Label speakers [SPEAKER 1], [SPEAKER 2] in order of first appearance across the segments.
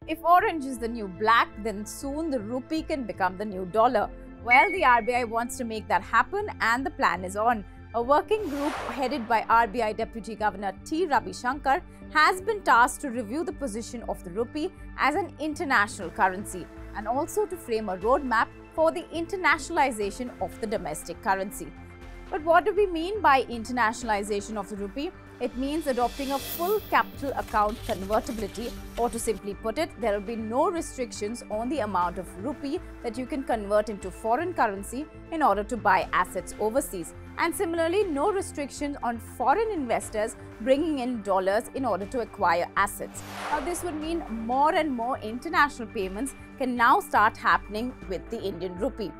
[SPEAKER 1] If orange is the new black, then soon the rupee can become the new dollar. Well, the RBI wants to make that happen and the plan is on. A working group headed by RBI Deputy Governor T. Ravi Shankar has been tasked to review the position of the rupee as an international currency and also to frame a roadmap for the internationalization of the domestic currency. But what do we mean by internationalization of the rupee? It means adopting a full capital account convertibility, or to simply put it, there will be no restrictions on the amount of rupee that you can convert into foreign currency in order to buy assets overseas. And similarly, no restrictions on foreign investors bringing in dollars in order to acquire assets. Now, this would mean more and more international payments can now start happening with the Indian rupee.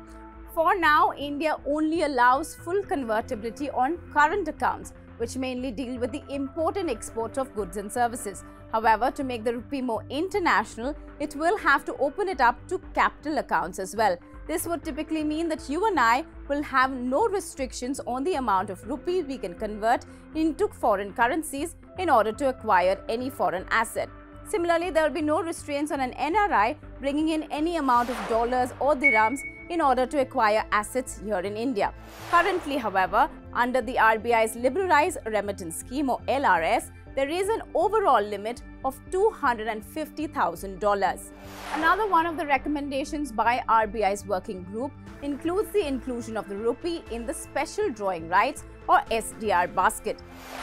[SPEAKER 1] For now, India only allows full convertibility on current accounts, which mainly deal with the import and export of goods and services. However, to make the rupee more international, it will have to open it up to capital accounts as well. This would typically mean that you and I will have no restrictions on the amount of rupee we can convert into foreign currencies in order to acquire any foreign asset. Similarly, there will be no restraints on an NRI bringing in any amount of dollars or dirhams in order to acquire assets here in India. Currently, however, under the RBI's Liberalized Remittance Scheme or LRS, there is an overall limit of $250,000. Another one of the recommendations by RBI's working group includes the inclusion of the rupee in the special drawing rights or SDR basket.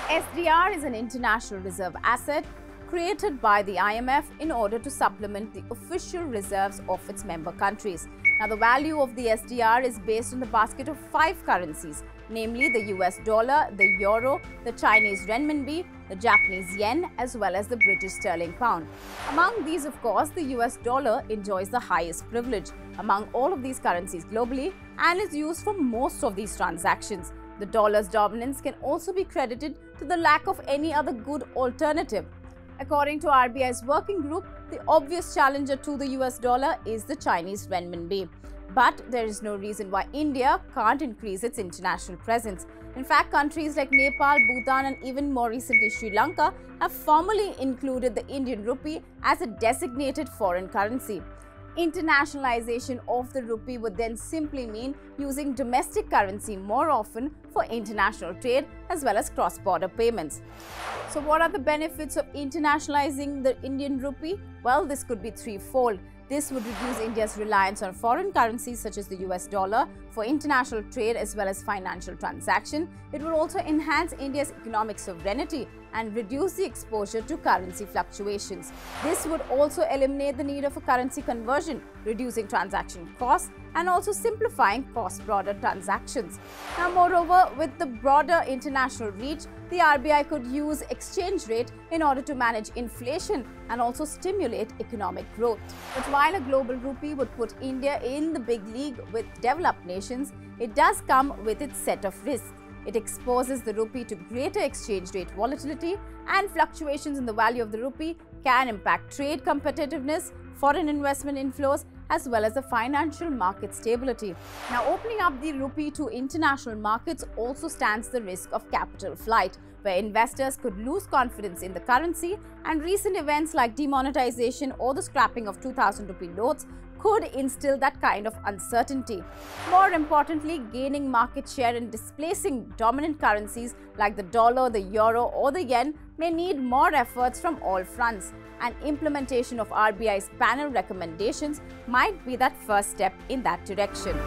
[SPEAKER 1] SDR is an international reserve asset created by the IMF in order to supplement the official reserves of its member countries. Now, the value of the SDR is based on the basket of 5 currencies, namely the US dollar, the euro, the Chinese renminbi, the Japanese yen, as well as the British sterling pound. Among these, of course, the US dollar enjoys the highest privilege among all of these currencies globally and is used for most of these transactions. The dollar's dominance can also be credited to the lack of any other good alternative. According to RBI's working group, the obvious challenger to the US dollar is the Chinese renminbi. But there is no reason why India can't increase its international presence. In fact, countries like Nepal, Bhutan, and even more recently Sri Lanka have formally included the Indian rupee as a designated foreign currency. Internationalization of the rupee would then simply mean using domestic currency more often for international trade as well as cross-border payments. So what are the benefits of internationalizing the Indian rupee? Well, this could be threefold. This would reduce India's reliance on foreign currencies such as the US dollar for international trade as well as financial transaction. It would also enhance India's economic sovereignty and reduce the exposure to currency fluctuations. This would also eliminate the need of a currency conversion, reducing transaction costs and also simplifying cross-border transactions. Now, moreover, with the broader international reach, the RBI could use exchange rate in order to manage inflation and also stimulate economic growth. But while a global rupee would put India in the big league with developed nations, it does come with its set of risks. It exposes the rupee to greater exchange rate volatility, and fluctuations in the value of the rupee can impact trade competitiveness, foreign investment inflows, as well as the financial market stability. Now, opening up the rupee to international markets also stands the risk of capital flight, where investors could lose confidence in the currency, and recent events like demonetization or the scrapping of 2000 rupee notes could instill that kind of uncertainty. More importantly, gaining market share and displacing dominant currencies like the dollar, the euro, or the yen may need more efforts from all fronts, and implementation of RBI's panel recommendations might be that first step in that direction.